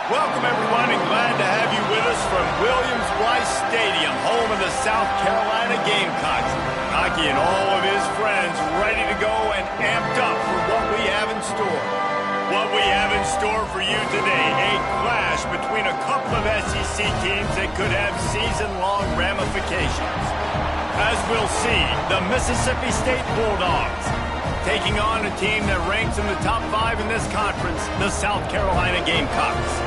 Welcome, everyone, and glad to have you with us from Williams-Brice Stadium, home of the South Carolina Gamecocks. Hockey and all of his friends ready to go and amped up for what we have in store. What we have in store for you today, a clash between a couple of SEC teams that could have season-long ramifications. As we'll see, the Mississippi State Bulldogs taking on a team that ranks in the top 5 in this conference, the South Carolina Gamecocks.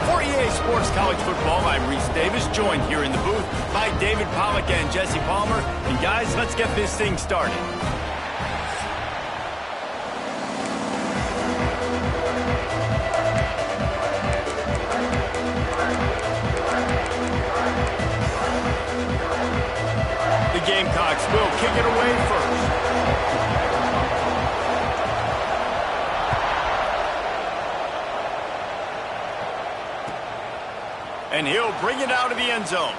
For EA Sports College Football, I'm Reese Davis, joined here in the booth by David Pollack and Jesse Palmer. And guys, let's get this thing started. The Gamecocks will kick it away first. And he'll bring it out of the end zone.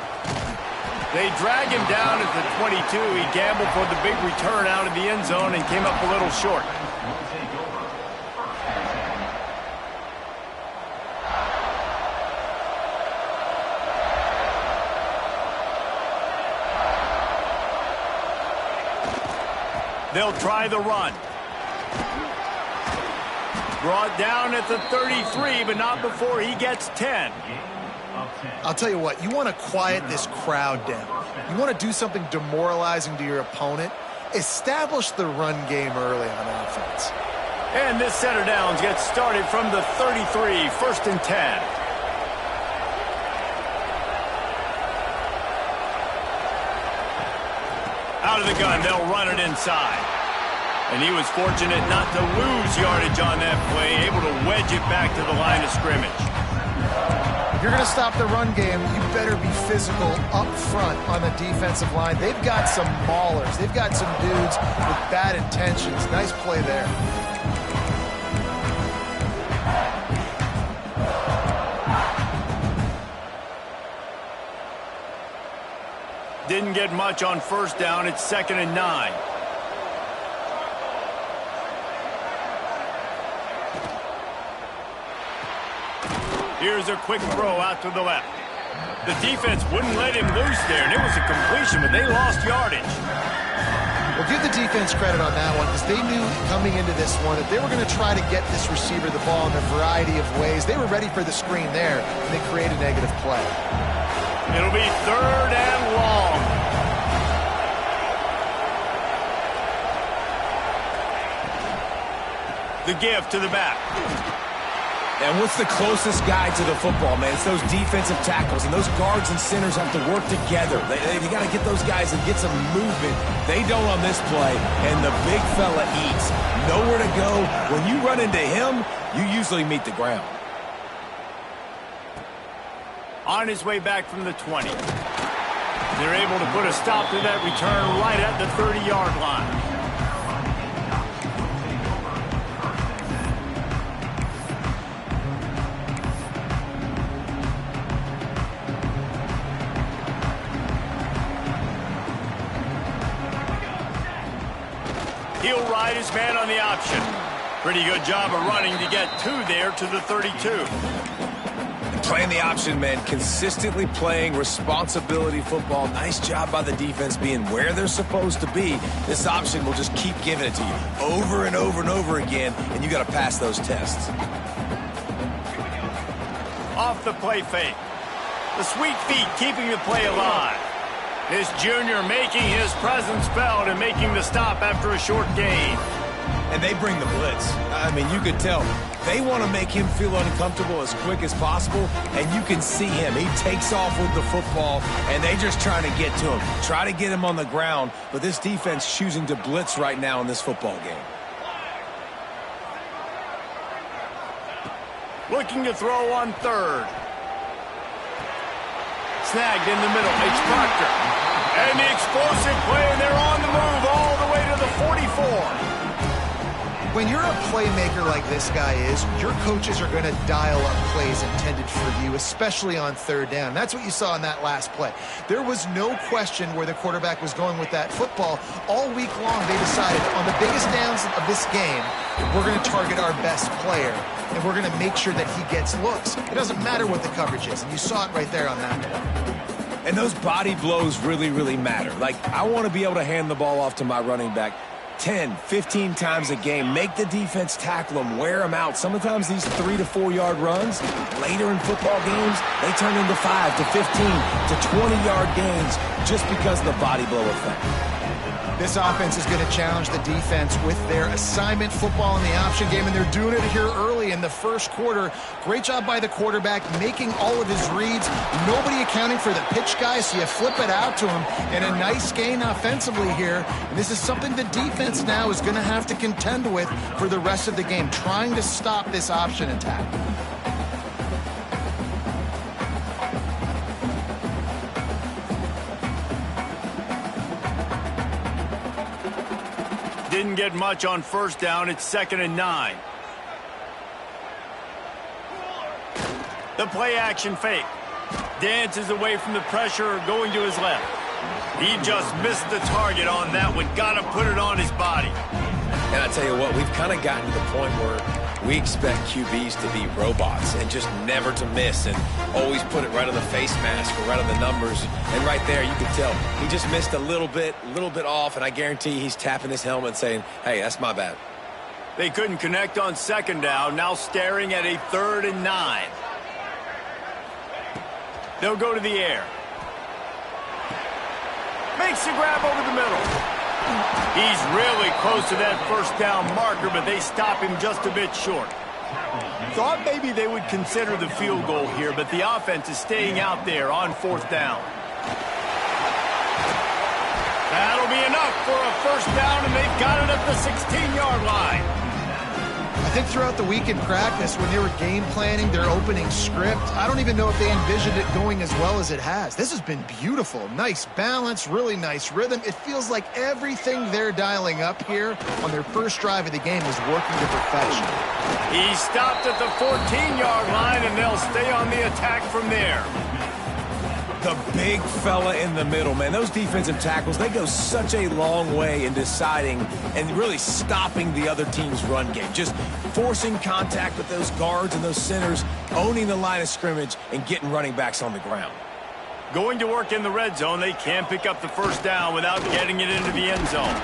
They drag him down at the 22. He gambled for the big return out of the end zone and came up a little short. They'll try the run. Brought down at the 33, but not before he gets 10. I'll tell you what, you want to quiet this crowd down. You want to do something demoralizing to your opponent. Establish the run game early on offense. And this set of downs gets started from the 33, 1st and 10. Out of the gun, they'll run it inside. And he was fortunate not to lose yardage on that play, able to wedge it back to the line of scrimmage. If you're going to stop the run game, you better be physical up front on the defensive line. They've got some maulers. They've got some dudes with bad intentions. Nice play there. Didn't get much on first down. It's 2nd and 9. Here's a quick throw out to the left. The defense wouldn't let him loose there, and it was a completion, but they lost yardage. Well, give the defense credit on that one, because they knew coming into this one that they were going to try to get this receiver the ball in a variety of ways. They were ready for the screen there, and they created a negative play. It'll be 3rd and long. The give to the back. And what's the closest guy to the football, man? It's those defensive tackles, and those guards and centers have to work together. You got to get those guys and get some movement. They don't on this play, and the big fella eats. Nowhere to go. When you run into him, you usually meet the ground. On his way back from the 20. They're able to put a stop to that return right at the 30-yard line. He'll ride his man on the option. Pretty good job of running to get 2 there to the 32. Playing the option, man. Consistently playing responsibility football. Nice job by the defense being where they're supposed to be. This option will just keep giving it to you over and over and over again, and you got to pass those tests. Off the play fake. The sweet feet keeping the play alive. This junior making his presence felt and making the stop after a short gain. And they bring the blitz. I mean, you could tell. They want to make him feel uncomfortable as quick as possible, and you can see him. He takes off with the football, and they just trying to get to him. Try to get him on the ground, but this defense choosing to blitz right now in this football game. Looking to throw on 3rd. Snagged in the middle. It's Proctor. And the explosive play, and they're on the move all the way to the 44. When you're a playmaker like this guy is, your coaches are going to dial up plays intended for you, especially on third down. That's what you saw in that last play. There was no question where the quarterback was going with that football. All week long, they decided on the biggest downs of this game, we're going to target our best player, and we're going to make sure that he gets looks. It doesn't matter what the coverage is, and you saw it right there on that play. And those body blows really, really matter. Like, I want to be able to hand the ball off to my running back 10, 15 times a game, make the defense tackle them, wear them out. Sometimes these 3 to 4 yard runs, later in football games, they turn into 5 to 15 to 20-yard gains just because of the body blow effect. This offense is going to challenge the defense with their assignment football in the option game, and they're doing it here early in the first quarter. Great job by the quarterback, making all of his reads. Nobody accounting for the pitch guy, so you flip it out to him, and a nice gain offensively here. And this is something the defense now is going to have to contend with for the rest of the game, trying to stop this option attack. Didn't get much on first down. It's 2nd and 9. The play action fake. Dances away from the pressure, going to his left. He just missed the target on that one. Got to put it on his body. And I tell you what, we've kind of gotten to the point where we expect QBs to be robots and just never to miss and always put it right on the face mask or right on the numbers. And right there, you can tell he just missed a little bit off, and I guarantee he's tapping his helmet saying, hey, that's my bad. They couldn't connect on 2nd down, now staring at a 3rd and 9. They'll go to the air. Makes the grab over the middle. He's really close to that first down marker, but they stop him just a bit short. Thought maybe they would consider the field goal here, but the offense is staying out there on 4th down. That'll be enough for a first down, and they've got it at the 16-yard line. I think throughout the week in practice, when they were game planning their opening script, I don't even know if they envisioned it going as well as it has. This has been beautiful. Nice balance, really nice rhythm. It feels like everything they're dialing up here on their first drive of the game is working to perfection. He stopped at the 14-yard line, and they'll stay on the attack from there. The big fella in the middle, man. Those defensive tackles, they go such a long way in deciding and really stopping the other team's run game. Just forcing contact with those guards and those centers, owning the line of scrimmage, and getting running backs on the ground. Going to work in the red zone. They can't pick up the first down without getting it into the end zone.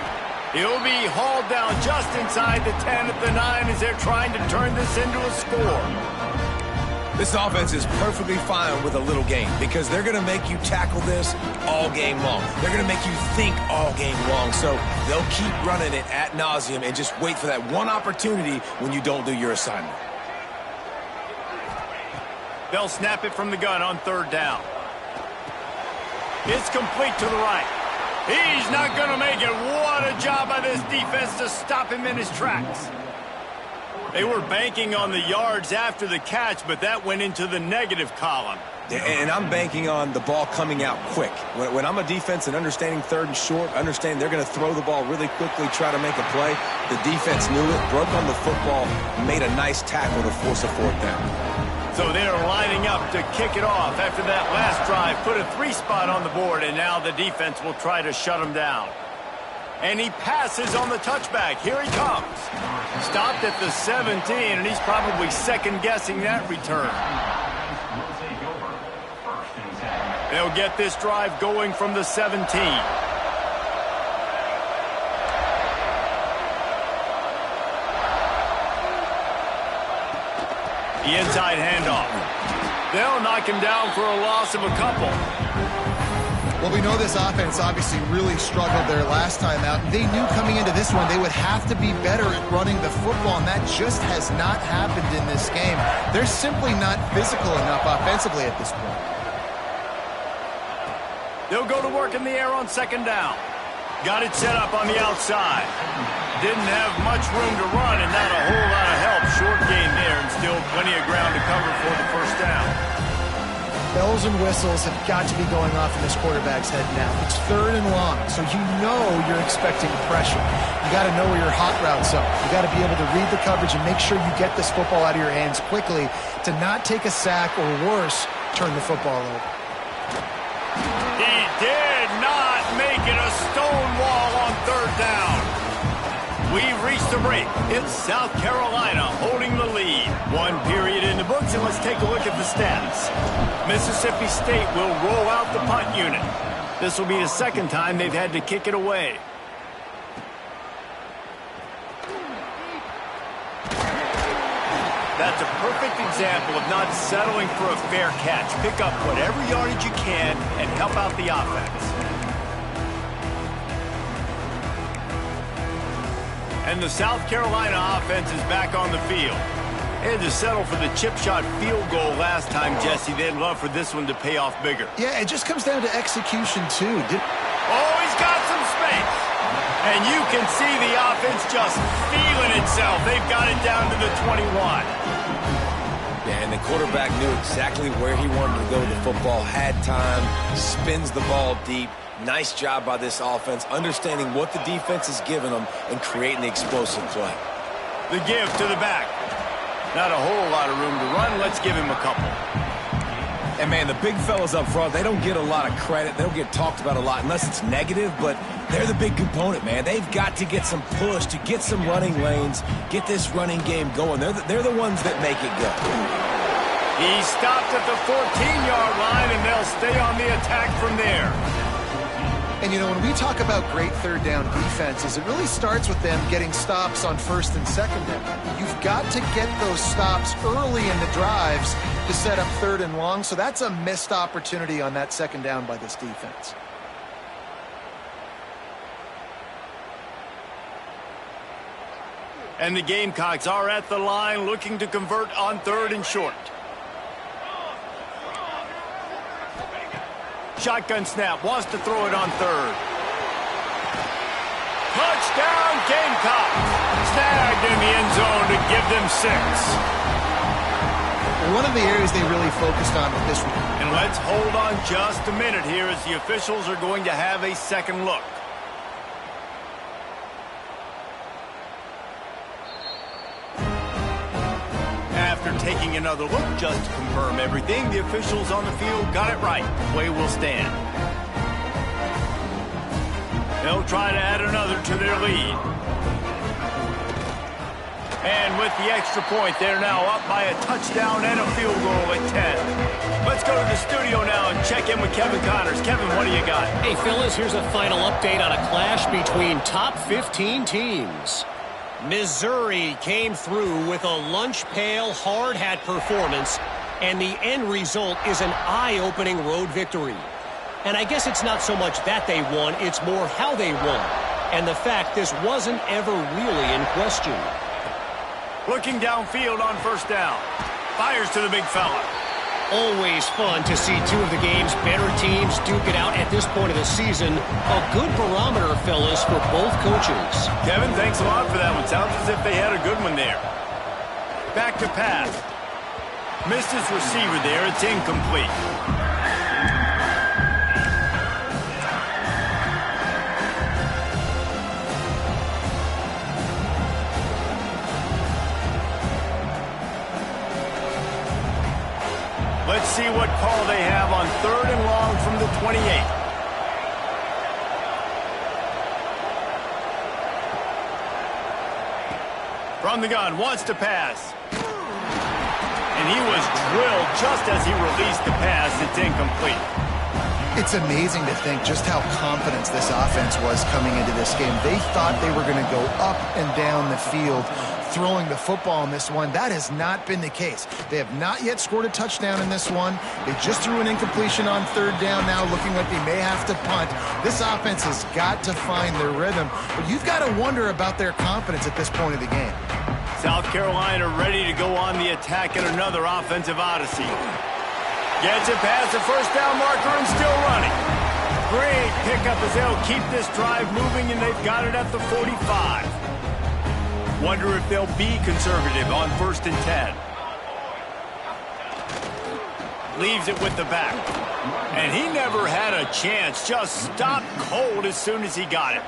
He'll be hauled down just inside the 10 at the 9 as they're trying to turn this into a score. This offense is perfectly fine with a little game because they're going to make you tackle this all game long. They're going to make you think all game long. So they'll keep running it ad nauseum and just wait for that one opportunity when you don't do your assignment. They'll snap it from the gun on 3rd down. It's complete to the right. He's not going to make it. What a job by this defense to stop him in his tracks. They were banking on the yards after the catch, but that went into the negative column. And I'm banking on the ball coming out quick. When I'm a defense and understanding 3rd and short, understanding they're going to throw the ball really quickly, try to make a play, the defense knew it, broke on the football, made a nice tackle to force a 4th down. So they're lining up to kick it off after that last drive, put a 3 spot on the board, and now the defense will try to shut them down. And he passes on the touchback. Here he comes. Stopped at the 17, and he's probably second-guessing that return. They'll get this drive going from the 17. The inside handoff. They'll knock him down for a loss of a couple. Well, we know this offense obviously really struggled there last time out. They knew coming into this one they would have to be better at running the football, and that just has not happened in this game. They're simply not physical enough offensively at this point. They'll go to work in the air on 2nd down. Got it set up on the outside. Didn't have much room to run and not a whole lot of help. Short gain there and still plenty of ground to cover for the first down. bells and whistles have got to be going off in this quarterback's head now. It's 3rd and long, so you know you're expecting pressure. You got to know where your hot routes are. You got to be able to read the coverage and make sure you get this football out of your hands quickly to not take a sack or worse, turn the football over. He did not make it a stone wall on 3rd down. We've reached the break. It's South Carolina holding the lead. 1 period in the books, and let's take a look at the stats. Mississippi State will roll out the punt unit. This will be the 2nd time they've had to kick it away. That's a perfect example of not settling for a fair catch. Pick up whatever yardage you can and help out the offense. And the South Carolina offense is back on the field. They had to settle for the chip shot field goal last time, Jesse. They'd love for this one to pay off bigger. Yeah, it just comes down to execution, too. Oh, he's got some space. And you can see the offense just feeling itself. They've got it down to the 21. Yeah, and the quarterback knew exactly where he wanted to go with the football, had time, spins the ball deep. Nice job by this offense, understanding what the defense is giving them and creating the explosive play. The give to the back. Not a whole lot of room to run. Let's give him a couple. And, man, the big fellas up front, they don't get a lot of credit. They don't get talked about a lot unless it's negative, but they're the big component, man. They've got to get some push to get some running lanes, get this running game going. They're the ones that make it go. He stopped at the 14-yard line, and they'll stay on the attack from there. And, you know, when we talk about great 3rd down defenses, it really starts with them getting stops on 1st and 2nd down. You've got to get those stops early in the drives to set up 3rd and long, so that's a missed opportunity on that 2nd down by this defense. And the Gamecocks are at the line looking to convert on 3rd and short. Shotgun snap, wants to throw it on 3rd. Touchdown Gamecocks! Snagged in the end zone to give them 6. One of the areas they really focused on with this one. And let's hold on just a minute here as the officials are going to have a second look. After taking another look just to confirm everything, the officials on the field got it right. Play will stand. They'll try to add another to their lead. And with the extra point, they're now up by a touchdown and a field goal at 10. Let's go to the studio now and check in with Kevin Connors. Kevin, what do you got? Hey, Phyllis, here's a final update on a clash between top 15 teams. Missouri came through with a lunch pail hard hat performance, and the end result is an eye-opening road victory. And I guess it's not so much that they won, it's more how they won, and the fact this wasn't ever really in question. Looking downfield on 1st down. Fires to the big fella. Always fun to see two of the game's better teams duke it out at this point of the season. A good barometer, fellas, for both coaches. Kevin, thanks a lot for that one. Sounds as if they had a good one there. Back to pass. Missed his receiver there. It's incomplete. Let's see what call they have on 3rd and long from the 28. From the gun, wants to pass. And he was drilled just as he released the pass. It's incomplete. It's amazing to think just how confident this offense was coming into this game. They thought they were going to go up and down the field throwing the football in this one. That has not been the case. They have not yet scored a touchdown in this one. They just threw an incompletion on 3rd down now, looking like they may have to punt. This offense has got to find their rhythm, but you've got to wonder about their confidence at this point of the game. South Carolina ready to go on the attack at another offensive odyssey. Gets it past the 1st down marker and still running. Great pickup as they'll keep this drive moving, and they've got it at the 45. Wonder if they'll be conservative on 1st and 10. Leaves it with the back. And he never had a chance. Just stopped cold as soon as he got it.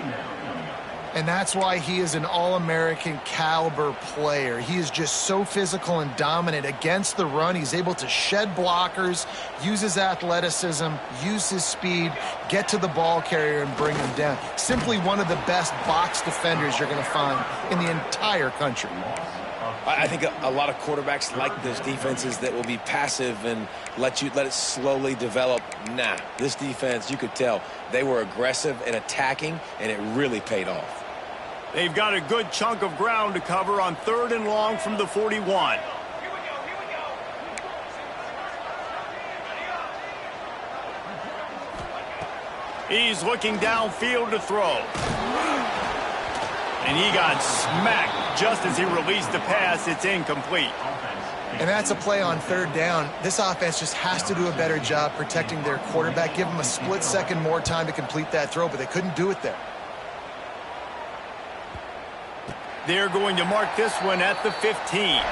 And that's why he is an All-American caliber player. He is just so physical and dominant against the run. He's able to shed blockers, use his athleticism, use his speed, get to the ball carrier and bring him down. Simply one of the best box defenders you're going to find in the entire country. I think a lot of quarterbacks like those defenses that will be passive and let it slowly develop. Nah, this defense, you could tell, they were aggressive and attacking, and it really paid off. They've got a good chunk of ground to cover on 3rd and long from the 41. He's looking downfield to throw. And he got smacked just as he released the pass. It's incomplete. And that's a play on 3rd down. This offense just has to do a better job protecting their quarterback. Give him a split second more time to complete that throw, but they couldn't do it there. They're going to mark this one at the 15.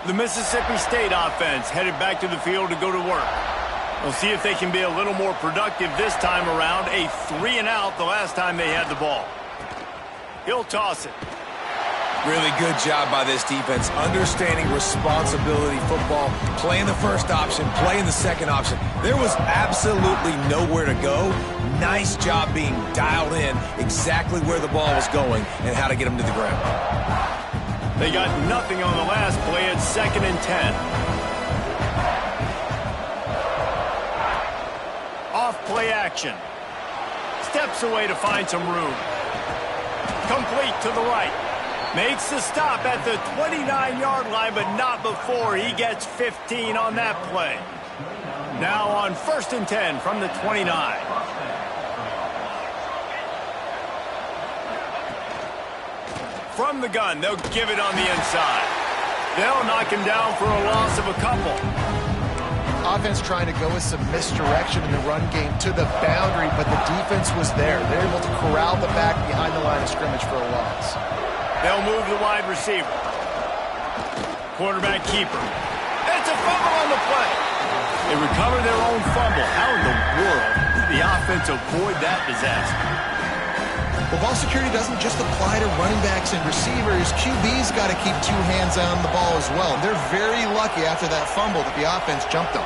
The Mississippi State offense headed back to the field to go to work. We'll see if they can be a little more productive this time around. A 3-and-out the last time they had the ball. He'll toss it. Really good job by this defense, understanding responsibility football, playing the first option, playing the second option. There was absolutely nowhere to go. Nice job being dialed in exactly where the ball was going and how to get them to the ground. They got nothing on the last play at 2nd and 10. Off play action. Steps away to find some room. Complete to the right. Makes the stop at the 29-yard line, but not before he gets 15 on that play. Now on 1st and 10 from the 29. From the gun, they'll give it on the inside. They'll knock him down for a loss of a couple. Offense trying to go with some misdirection in the run game to the boundary, but the defense was there. They're able to corral the back behind the line of scrimmage for a loss. They'll move the wide receiver. Quarterback keeper. It's a fumble on the play. They recover their own fumble. How in the world did the offense avoid that disaster? Well, ball security doesn't just apply to running backs and receivers. QB's got to keep 2 hands on the ball as well. And they're very lucky after that fumble that the offense jumped on.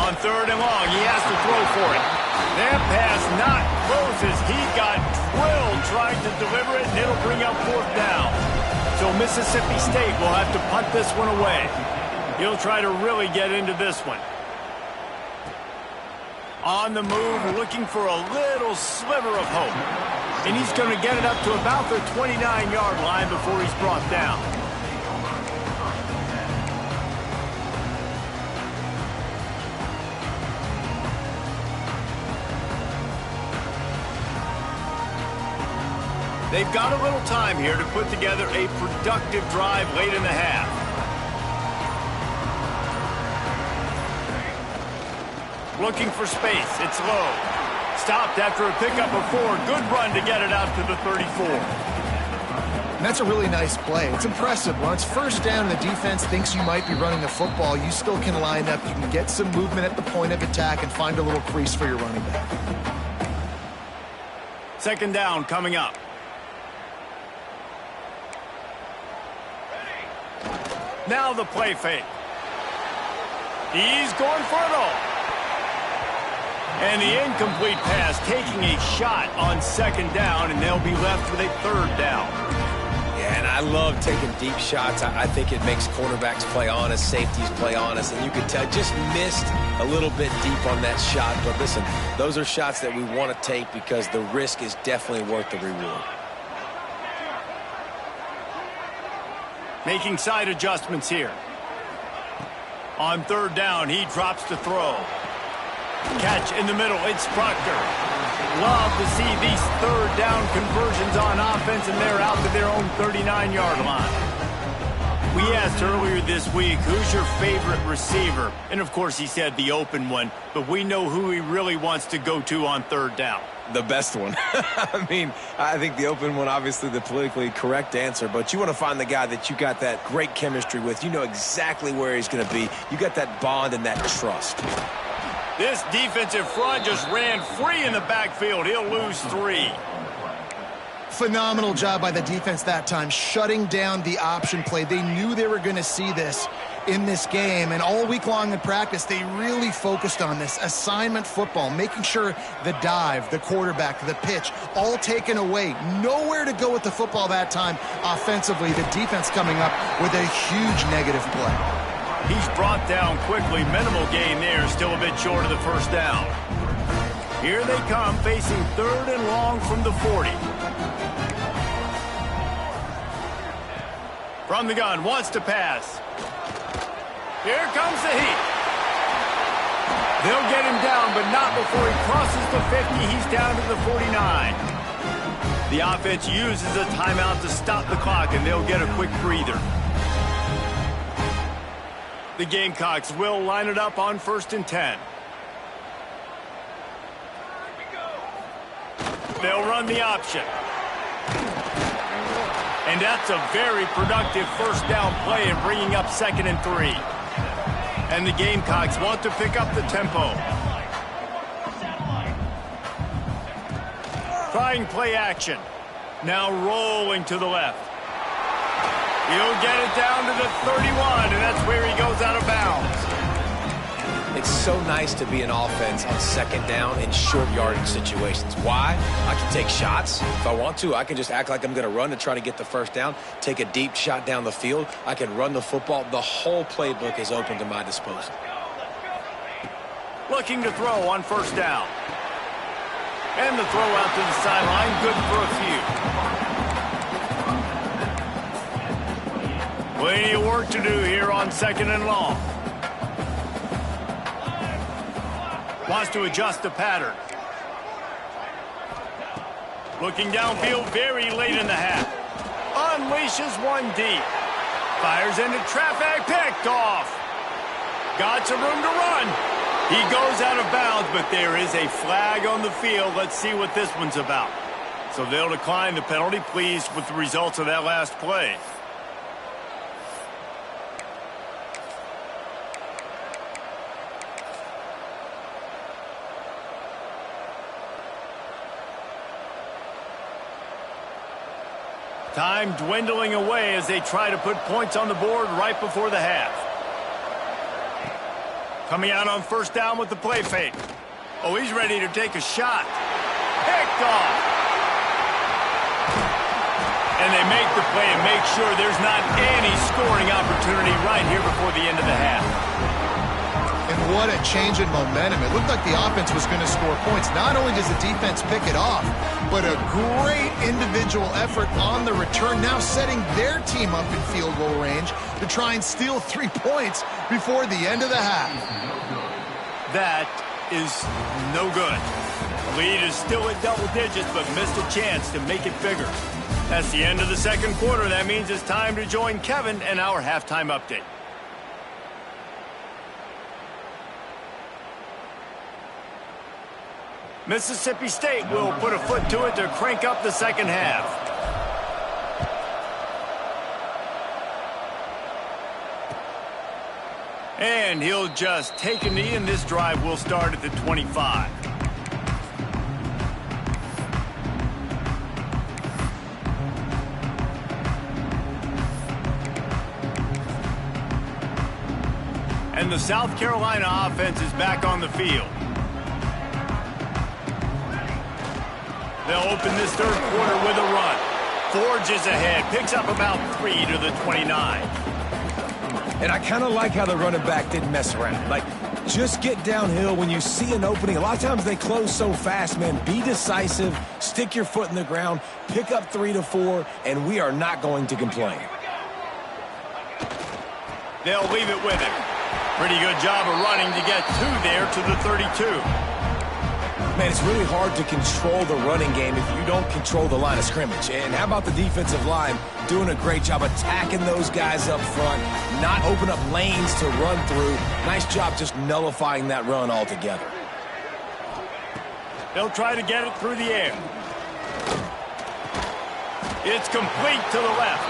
On 3rd and long, he has to throw for it. That pass not close as he got drilled trying to deliver it, and it'll bring up 4th down. So Mississippi State will have to punt this one away. He'll try to really get into this one. On the move, looking for a little sliver of hope. And he's going to get it up to about the 29-yard line before he's brought down. They've got a little time here to put together a productive drive late in the half. Looking for space. It's low. Stopped after a pickup of 4. Good run to get it out to the 34. And that's a really nice play. It's impressive. When it's 1st down and the defense thinks you might be running the football, you still can line up. You can get some movement at the point of attack and find a little crease for your running back. 2nd down coming up. Now the play fake. He's going for it all. And the incomplete pass taking a shot on 2nd down, and they'll be left with a 3rd down. Yeah, and I love taking deep shots. I think it makes quarterbacks play honest, safeties play honest, and you could tell just missed a little bit deep on that shot. But listen, those are shots that we want to take because the risk is definitely worth the reward. Making side adjustments here. On 3rd down, he drops to throw. Catch in the middle, it's Proctor. Love to see these 3rd down conversions on offense, and they're out to their own 39-yard line. We asked earlier this week, who's your favorite receiver? And of course he said the open one, but we know who he really wants to go to on 3rd down. The best one. I mean, I think the open one, obviously the politically correct answer, but you want to find the guy that you got that great chemistry with. You know exactly where he's going to be. You got that bond and that trust. This defensive front just ran free in the backfield. He'll lose 3. Phenomenal job by the defense that time, shutting down the option play. They knew they were going to see this in this game, and all week long in practice, they really focused on this assignment football, making sure the dive, the quarterback, the pitch, all taken away. Nowhere to go with the football that time offensively. The defense coming up with a huge negative play. He's brought down quickly. Minimal gain there, still a bit short of the first down. Here they come, facing 3rd and long from the 40. From the gun, wants to pass. Here comes the heat. They'll get him down, but not before he crosses the 50. He's down to the 49. The offense uses a timeout to stop the clock, and they'll get a quick breather. The Gamecocks will line it up on 1st and 10. They'll run the option. And that's a very productive first down play in bringing up 2nd and 3. And the Gamecocks want to pick up the tempo. Trying play action. Now rolling to the left. He'll get it down to the 31, and that's where he goes out of bounds. It's so nice to be an offense on 2nd down in short yardage situations. Why? I can take shots. If I want to, I can just act like I'm going to run to try to get the first down, take a deep shot down the field. I can run the football. The whole playbook is open to my disposal. Looking to throw on 1st down. And the throw out to the sideline, good for a few. Plenty of work to do here on 2nd and long. Wants to adjust the pattern. Looking downfield very late in the half. Unleashes one deep. Fires into traffic, picked off. Got some room to run. He goes out of bounds, but there is a flag on the field. Let's see what this one's about. So they'll decline the penalty. Pleased with the results of that last play. Time dwindling away as they try to put points on the board right before the half. Coming out on 1st down with the play fake. Oh, he's ready to take a shot. Picked off. And they make the play and make sure there's not any scoring opportunity right here before the end of the half. And what a change in momentum. It looked like the offense was going to score points. Not only does the defense pick it off, but a great individual effort on the return, now setting their team up in field goal range to try and steal 3 points before the end of the half. That is no good. The lead is still at double digits, but missed a chance to make it bigger. That's the end of the 2nd quarter. That means it's time to join Kevin and our halftime update. Mississippi State will put a foot to it to crank up the 2nd half. And he'll just take a knee, and this drive will start at the 25. And the South Carolina offense is back on the field. They'll open this 3rd quarter with a run. Forges ahead, picks up about 3 to the 29. And I kind of like how the running back didn't mess around. Like, just get downhill when you see an opening. A lot of times they close so fast, man. Be decisive, stick your foot in the ground, pick up 3 to 4, and we are not going to complain. They'll leave it with him. Pretty good job of running to get 2 there to the 32. Man, it's really hard to control the running game if you don't control the line of scrimmage. And how about the defensive line doing a great job attacking those guys up front, not open up lanes to run through. Nice job just nullifying that run altogether. They'll try to get it through the air. It's complete to the left.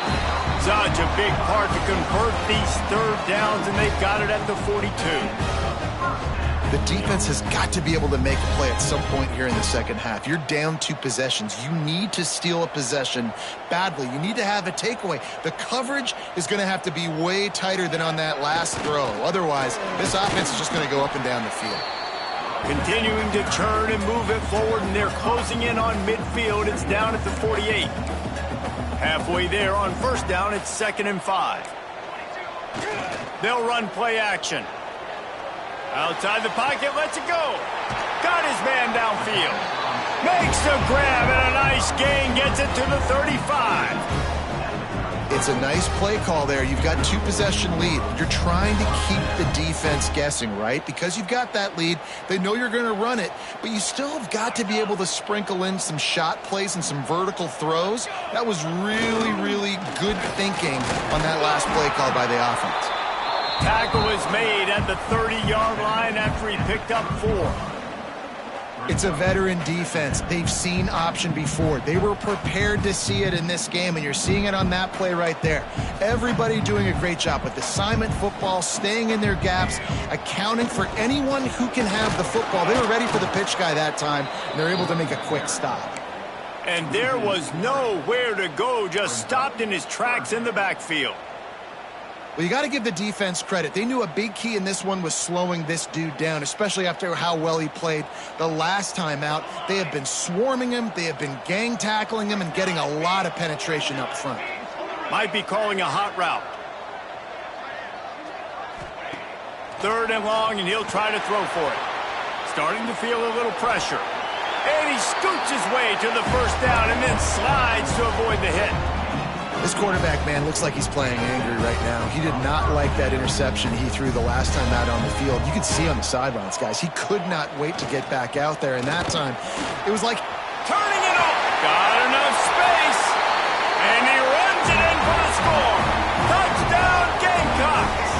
Such a big part to convert these third downs, and they've got it at the 42. The defense has got to be able to make a play at some point here in the second half. You're down 2 possessions. You need to steal a possession badly. You need to have a takeaway. The coverage is going to have to be way tighter than on that last throw. Otherwise, this offense is just going to go up and down the field. Continuing to churn and move it forward, and they're closing in on midfield. It's down at the 48. Halfway there on first down, it's 2nd and 5. They'll run play action. Outside the pocket, lets it go. Got his man downfield. Makes the grab, and a nice gain, gets it to the 35. It's a nice play call there. You've got 2 possession lead. You're trying to keep the defense guessing, right? Because you've got that lead, they know you're going to run it, but you still have got to be able to sprinkle in some shot plays and some vertical throws. That was really, really good thinking on that last play call by the offense. Tackle is made at the 30-yard line after he picked up 4. It's a veteran defense. They've seen option before. They were prepared to see it in this game, and you're seeing it on that play right there. Everybody doing a great job with assignment football, staying in their gaps, accounting for anyone who can have the football. They were ready for the pitch guy that time, and they're able to make a quick stop. And there was nowhere to go, just stopped in his tracks in the backfield. Well, you got to give the defense credit. They knew a big key in this one was slowing this dude down, especially after how well he played the last time out. They have been swarming him. They have been gang tackling him and getting a lot of penetration up front. Might be calling a hot route. 3rd and long, and he'll try to throw for it. Starting to feel a little pressure. And he scoots his way to the first down and then slides to avoid the hit. This quarterback, man, looks like he's playing angry right now. He did not like that interception he threw the last time out on the field. You could see on the sidelines, guys, he could not wait to get back out there. And that time, it was like turning it off. Got enough space. And he runs it in for the score. Touchdown, Gamecocks.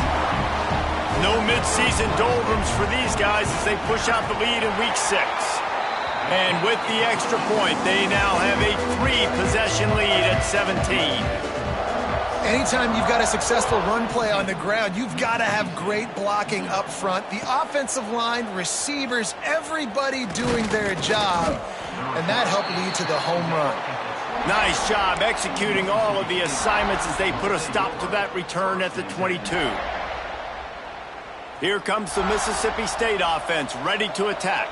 No midseason doldrums for these guys as they push out the lead in week 6. And with the extra point, they now have a 3-possession lead at 17. Anytime you've got a successful run play on the ground, you've got to have great blocking up front. The offensive line, receivers, everybody doing their job. And that helped lead to the home run. Nice job executing all of the assignments as they put a stop to that return at the 22. Here comes the Mississippi State offense ready to attack.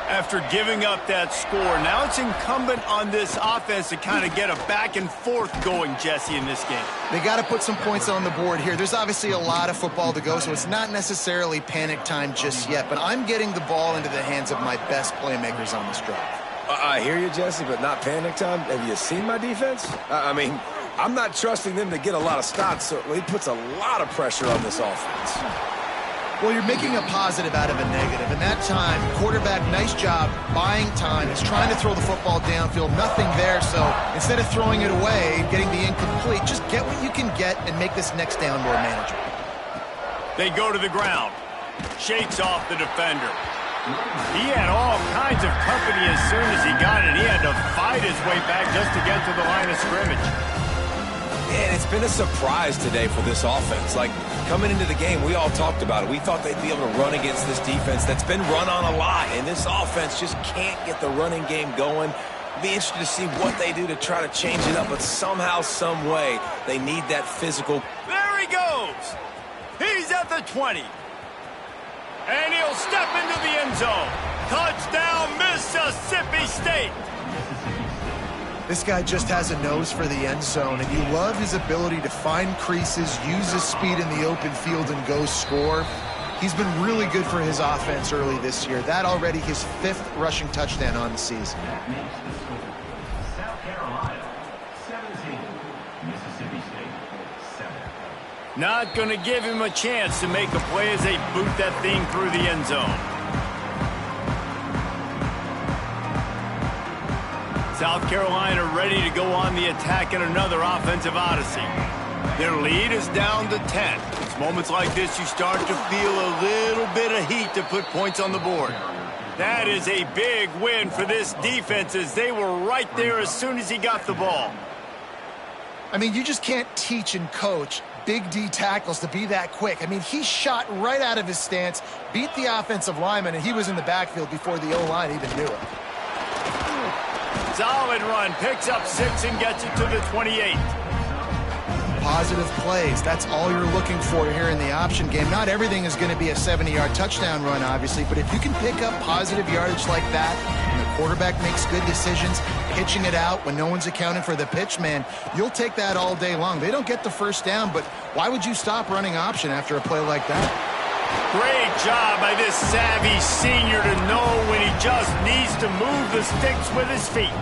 After giving up that score, now it's incumbent on this offense to kind of get a back and forth going, Jesse, in this game. They got to put some points on the board here. There's obviously a lot of football to go, so it's not necessarily panic time just yet, but I'm getting the ball into the hands of my best playmakers on this drive. I hear you, Jesse, but not panic time. Have you seen my defense? I mean, I'm not trusting them to get a lot of stops, so he puts a lot of pressure on this offense. Well, you're making a positive out of a negative. And that time, quarterback, nice job, buying time. He's trying to throw the football downfield. Nothing there, so instead of throwing it away, getting the incomplete, just get what you can get and make this next down more manageable. They go to the ground. Shakes off the defender. He had all kinds of company as soon as he got it. He had to fight his way back just to get to the line of scrimmage. And it's been a surprise today for this offense. Like, coming into the game, we all talked about it. We thought they'd be able to run against this defense that's been run on a lot, and this offense just can't get the running game going. It'll be interesting to see what they do to try to change it up, but somehow, some way, they need that physical. There he goes. He's at the 20. And he'll step into the end zone. Touchdown, Mississippi State. This guy just has a nose for the end zone, and you love his ability to find creases, use his speed in the open field, and go score. He's been really good for his offense early this year. That already his 5th rushing touchdown on the season. South Carolina, 17. Mississippi State, 7. Not going to give him a chance to make a play as they boot that thing through the end zone. South Carolina ready to go on the attack in another offensive odyssey. Their lead is down to 10. It's moments like this you start to feel a little bit of heat to put points on the board. That is a big win for this defense as they were right there as soon as he got the ball. I mean, you just can't teach and coach Big D tackles to be that quick. I mean, he shot right out of his stance, beat the offensive lineman, and he was in the backfield before the O-line even knew it. Solid run, picks up 6 and gets it to the 28. Positive plays, that's all you're looking for here in the option game. Not everything is going to be a 70-yard touchdown run, obviously, but if you can pick up positive yardage like that, and the quarterback makes good decisions, pitching it out when no one's accounting for the pitch, man, you'll take that all day long. They don't get the first down, but why would you stop running option after a play like that? Great job by this savvy senior to know when he just needs to move the sticks with his feet.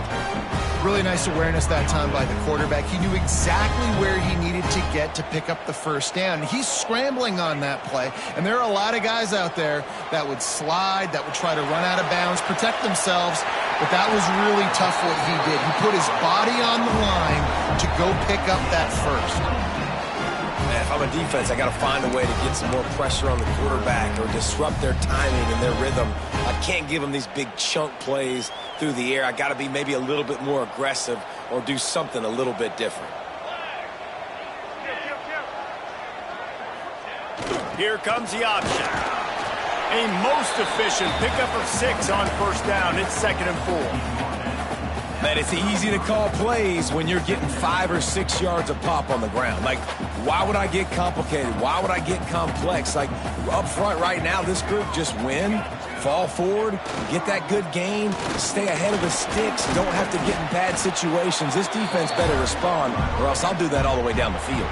Really nice awareness that time by the quarterback. He knew exactly where he needed to get to pick up the first down. He's scrambling on that play, and there are a lot of guys out there that would slide, that would try to run out of bounds, protect themselves, but that was really tough what he did. He put his body on the line to go pick up that first. Man, if I'm a defense, I got to find a way to get some more pressure on the quarterback or disrupt their timing and their rhythm. I can't give them these big chunk plays through the air. I got to be maybe a little bit more aggressive or do something a little bit different. Here comes the option. A most efficient pickup of 6 on first down. It's 2nd and 4. Man, it's easy to call plays when you're getting 5 or 6 yards a pop on the ground. Like, why would I get complicated? Why would I get complex? Like, up front right now, this group just win, fall forward, get that good gain, stay ahead of the sticks, don't have to get in bad situations. This defense better respond, or else I'll do that all the way down the field.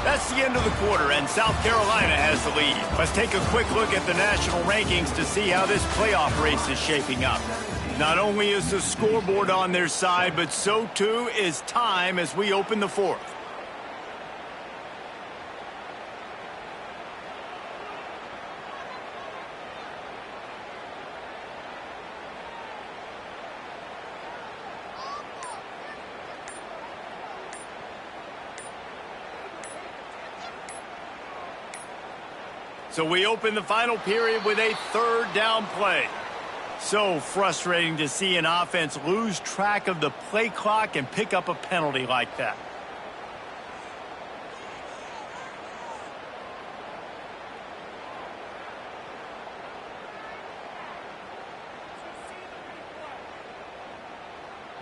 That's the end of the quarter, and South Carolina has the lead. Let's take a quick look at the national rankings to see how this playoff race is shaping up. Not only is the scoreboard on their side, but so too is time as we open the 4th. So we open the final period with a 3rd down play. So frustrating to see an offense lose track of the play clock and pick up a penalty like that.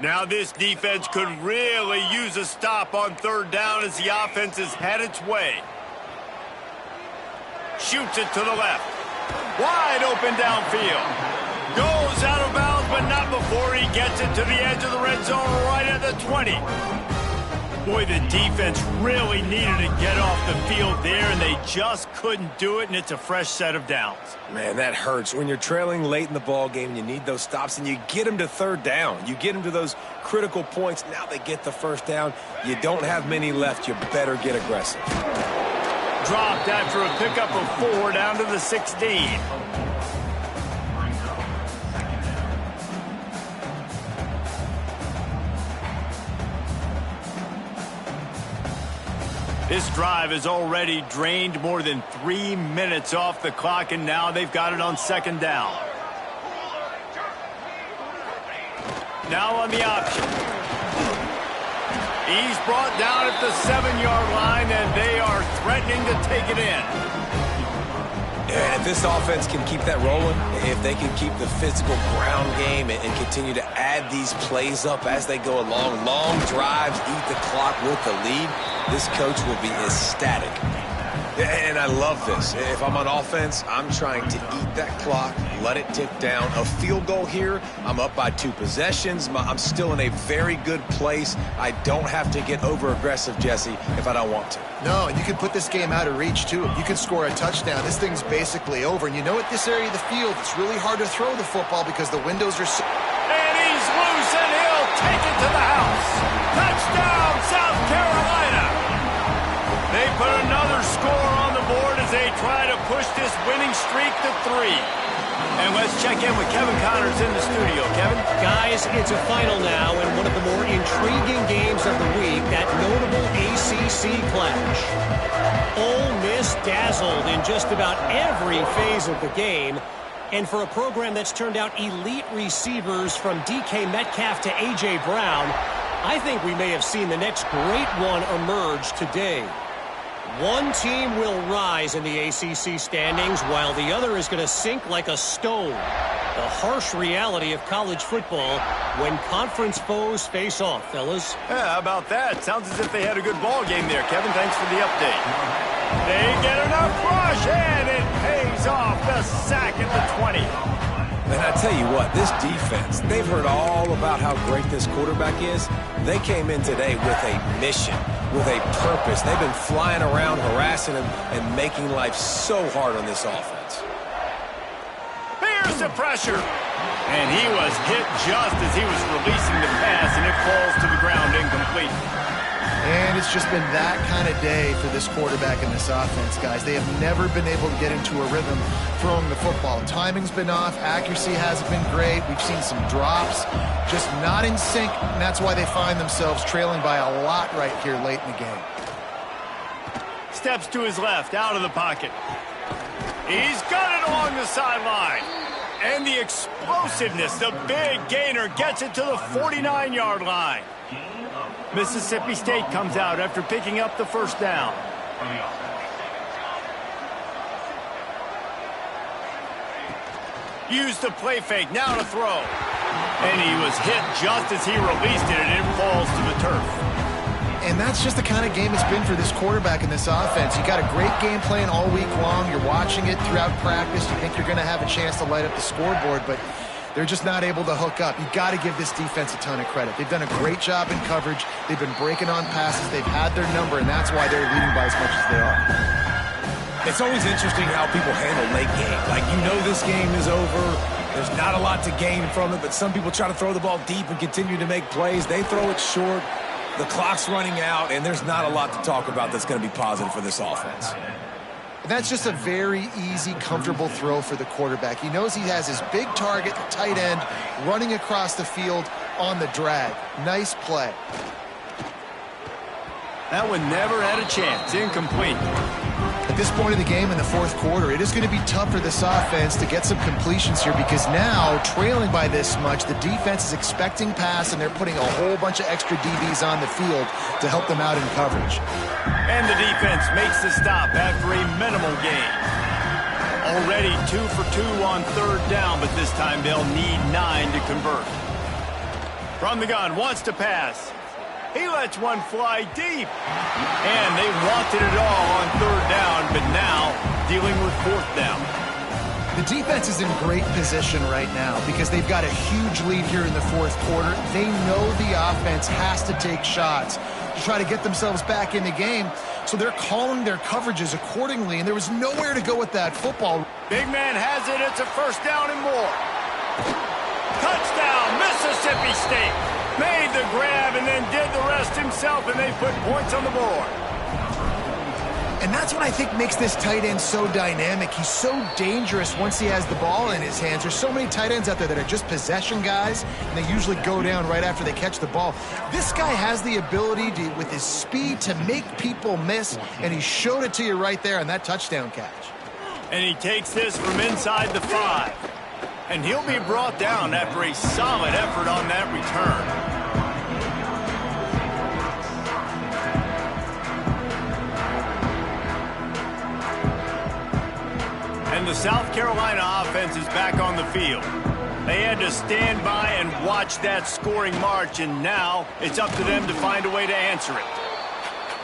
Now this defense could really use a stop on 3rd down as the offense has had its way. Shoots it to the left. Wide open downfield. Goes out of bounds, but not before he gets it to the edge of the red zone right at the 20. Boy, the defense really needed to get off the field there, and they just couldn't do it, and it's a fresh set of downs. Man, that hurts. When you're trailing late in the ball game, you need those stops, and you get them to 3rd down. You get them to those critical points. Now they get the first down. You don't have many left. You better get aggressive. Dropped after a pickup of 4 down to the 16. This drive has already drained more than 3 minutes off the clock, and now they've got it on 2nd down. Now on the option. He's brought down at the 7-yard line, and they are threatening to take it in. And if this offense can keep that rolling, if they can keep the physical ground game and continue to add these plays up as they go along, long drives, eat the clock with the lead, this coach will be ecstatic. And I love this. If I'm on offense, I'm trying to eat that clock, let it tick down. A field goal here, I'm up by 2 possessions. I'm still in a very good place. I don't have to get over-aggressive, Jesse, if I don't want to. No, you can put this game out of reach, too. You can score a touchdown. This thing's basically over. And you know, at this area of the field, it's really hard to throw the football because the windows are so... And he's loose, and he'll take it to the house. Touchdown, South Carolina. They put another score on the board as they try to push this winning streak to 3. And let's check in with Kevin Connors in the studio. Kevin? Guys, it's a final now and one of the more intriguing games of the week, that notable ACC clash. Ole Miss dazzled in just about every phase of the game, And for a program that's turned out elite receivers from DK Metcalf to A.J. Brown, I think we may have seen the next great one emerge today. One team will rise in the ACC standings while the other is going to sink like a stone. The harsh reality of college football when conference foes face off, fellas. Yeah, how about that? Sounds as if they had a good ball game there, Kevin. Thanks for the update. They get enough rush, and it pays off. The sack at the 20. And I tell you what, this defense, they've heard all about how great this quarterback is. They came in today with a mission, with a purpose. They've been flying around, harassing him, and making life so hard on this offense. Here's the pressure. And he was hit just as he was releasing the pass, and it falls to the ground incomplete. And it's just been that kind of day for this quarterback and this offense, guys. They have never been able to get into a rhythm throwing the football. Timing's been off. Accuracy hasn't been great. We've seen some drops, just not in sync, and that's why they find themselves trailing by a lot right here late in the game. Steps to his left, out of the pocket. He's got it along the sideline. And the explosiveness, the big gainer, gets it to the 49-yard line. Mississippi State comes out after picking up the first down. Used the play fake, now to throw. And he was hit just as he released it, and it falls to the turf. And that's just the kind of game it's been for this quarterback and this offense. You got a great game plan all week long. You're watching it throughout practice. You think you're going to have a chance to light up the scoreboard, but they're just not able to hook up. You got to give this defense a ton of credit. They've done a great job in coverage. They've been breaking on passes. They've had their number, and that's why they're leading by as much as they are. It's always interesting how people handle late game. Like, you know this game is over. There's not a lot to gain from it, but some people try to throw the ball deep and continue to make plays. They throw it short. The clock's running out, and there's not a lot to talk about that's going to be positive for this offense. That's just a very easy, comfortable throw for the quarterback. He knows he has his big target, the tight end, running across the field on the drag. Nice play. That one never had a chance. Incomplete. At this point of the game in the fourth quarter, it is going to be tough for this offense to get some completions here because now, trailing by this much, the defense is expecting pass, and they're putting a whole bunch of extra DBs on the field to help them out in coverage. And the defense makes the stop after a minimal gain. Already 2 for 2 on third down, but this time they'll need 9 to convert. From the gun, wants to pass. He lets one fly deep. And they wanted it all on third down, but now dealing with fourth down. The defense is in great position right now because they've got a huge lead here in the fourth quarter. They know the offense has to take shots to try to get themselves back in the game, so they're calling their coverages accordingly, and there was nowhere to go with that football. Big man has it. It's a first down and more. Touchdown, Mississippi State. Made the grab and then did the rest himself, and they put points on the board. And that's what I think makes this tight end so dynamic. He's so dangerous once he has the ball in his hands. There's so many tight ends out there that are just possession guys, and they usually go down right after they catch the ball. This guy has the ability to, with his speed, to make people miss, and he showed it to you right there on that touchdown catch. And he takes this from inside the 5. And he'll be brought down after a solid effort on that return. And the South Carolina offense is back on the field. They had to stand by and watch that scoring march, and now it's up to them to find a way to answer it.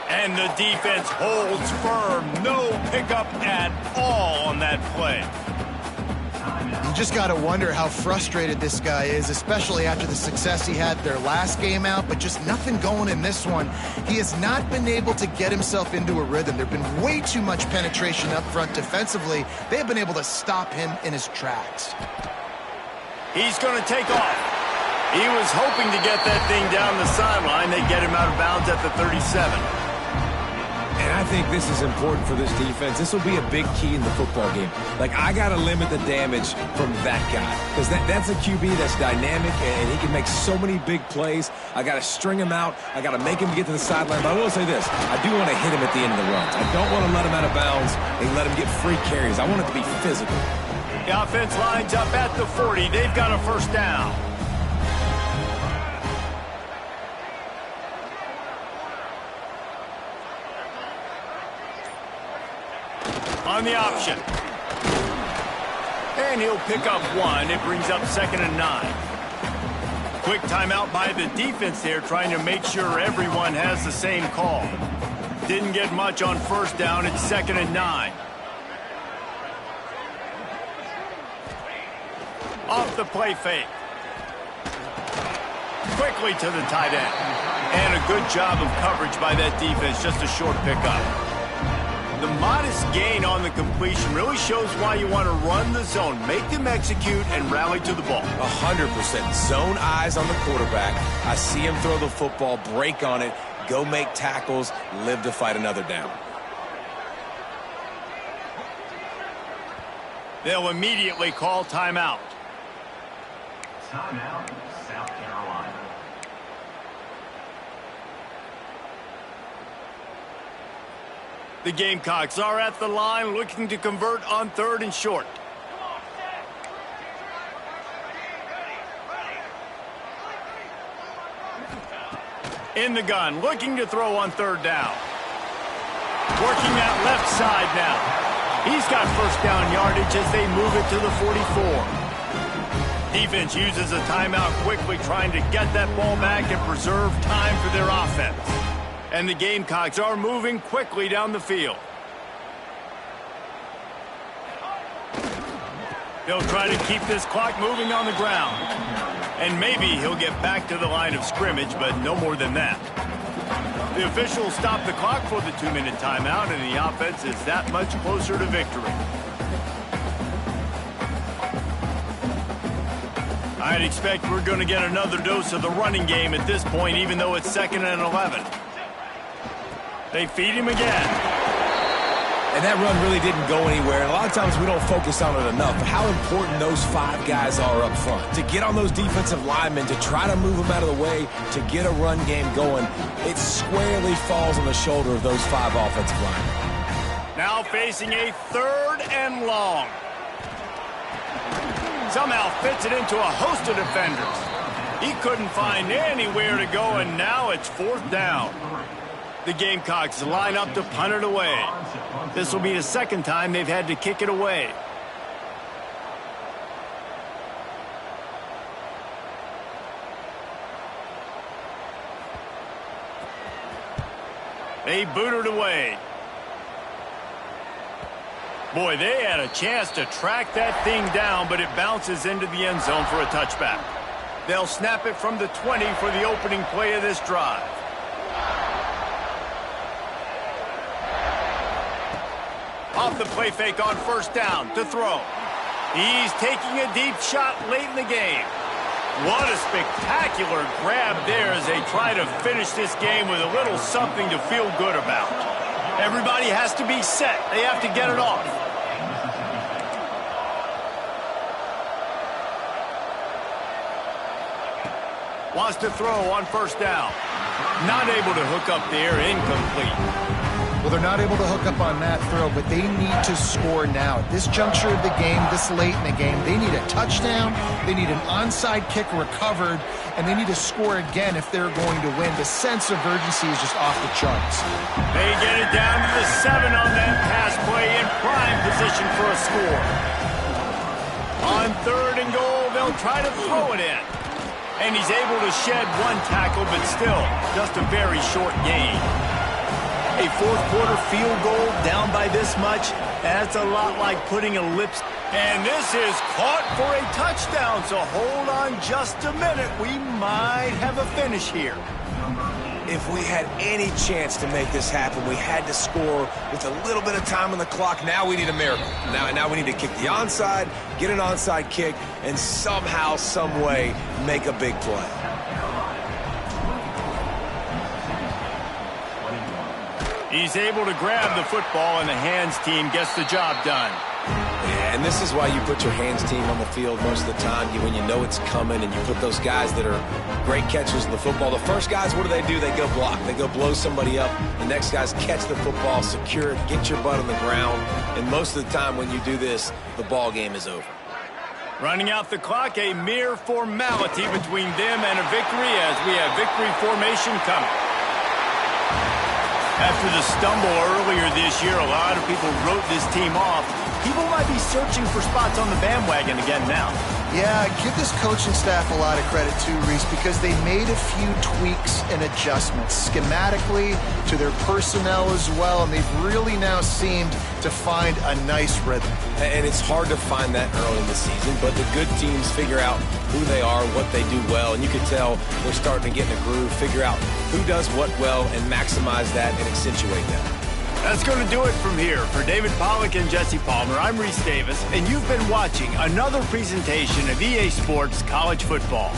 And the defense holds firm. No pickup at all on that play. You just got to wonder how frustrated this guy is, especially after the success he had their last game out, but just nothing going in this one. He has not been able to get himself into a rhythm. There have been way too much penetration up front defensively. They have been able to stop him in his tracks. He's going to take off. He was hoping to get that thing down the sideline. They get him out of bounds at the 37. And I think this is important for this defense. This will be a big key in the football game. Like, I got to limit the damage from that guy because that's a QB that's dynamic, and he can make so many big plays. I got to string him out. I got to make him get to the sideline. But I will say this. I do want to hit him at the end of the runs. I don't want to let him out of bounds and let him get free carries. I want it to be physical. The offense lines up at the 40. They've got a first down. On the option. And he'll pick up one. It brings up 2nd and 9. Quick timeout by the defense there, trying to make sure everyone has the same call. Didn't get much on first down. It's 2nd and 9. Off the play fake. Quickly to the tight end. And a good job of coverage by that defense. Just a short pickup. The modest gain on the completion really shows why you want to run the zone. Make them execute and rally to the ball. 100%. Zone eyes on the quarterback. I see him throw the football, break on it, go make tackles, live to fight another down. They'll immediately call timeout. Timeout, South Carolina. The Gamecocks are at the line looking to convert on 3rd and short. In the gun, looking to throw on 3rd down. Working that left side now. He's got first down yardage as they move it to the 44. Defense uses a timeout quickly, trying to get that ball back and preserve time for their offense. And the Gamecocks are moving quickly down the field. They'll try to keep this clock moving on the ground. And maybe he'll get back to the line of scrimmage, but no more than that. The officials stop the clock for the 2-minute timeout, and the offense is that much closer to victory. I'd expect we're going to get another dose of the running game at this point, even though it's 2nd and 11. They feed him again. And that run really didn't go anywhere. And a lot of times we don't focus on it enough. But how important those 5 guys are up front. To get on those defensive linemen, to try to move them out of the way, to get a run game going, it squarely falls on the shoulder of those 5 offensive linemen. Now facing a 3rd and long. Somehow fits it into a host of defenders. He couldn't find anywhere to go, and now it's 4th down. The Gamecocks line up to punt it away. This will be the 2nd time they've had to kick it away. They boot it away. Boy, they had a chance to track that thing down, but it bounces into the end zone for a touchback. They'll snap it from the 20 for the opening play of this drive. Off the play fake on first down to throw. He's taking a deep shot late in the game. What a spectacular grab there as they try to finish this game with a little something to feel good about. Everybody has to be set. They have to get it off. Wants to throw on first down. Not able to hook up there, incomplete. Well, they're not able to hook up on that throw, but they need to score now. At this juncture of the game, this late in the game, they need a touchdown, they need an onside kick recovered, and they need to score again if they're going to win. The sense of urgency is just off the charts. They get it down to the 7 on that pass play in prime position for a score. On 3rd and goal, they'll try to throw it in. And he's able to shed 1 tackle, but still just a very short gain. A 4th quarter field goal down by this much, that's a lot like putting a lips. And this is caught for a touchdown, so hold on just a minute. We might have a finish here. If we had any chance to make this happen, we had to score with a little bit of time on the clock. Now we need a miracle. Now we need to kick the onside, get an onside kick, and somehow, some way, make a big play. He's able to grab the football, and the hands team gets the job done. Yeah, and this is why you put your hands team on the field most of the time. When you know it's coming, and you put those guys that are great catchers of the football. The first guys, what do? They go block. They go blow somebody up. The next guys catch the football, secure it, get your butt on the ground. And most of the time when you do this, the ball game is over. Running out the clock, a mere formality between them and a victory as we have victory formation coming. After the stumble earlier this year, a lot of people wrote this team off. People might be searching for spots on the bandwagon again now. Yeah, give this coaching staff a lot of credit too, Reese, because they made a few tweaks and adjustments schematically to their personnel as well, and they've really now seemed to find a nice rhythm. And it's hard to find that early in the season, but the good teams figure out who they are, what they do well, and you can tell they're starting to get in a groove, figure out who does what well, and maximize that and accentuate that. That's going to do it from here. For David Pollack and Jesse Palmer, I'm Reese Davis, and you've been watching another presentation of EA Sports College Football.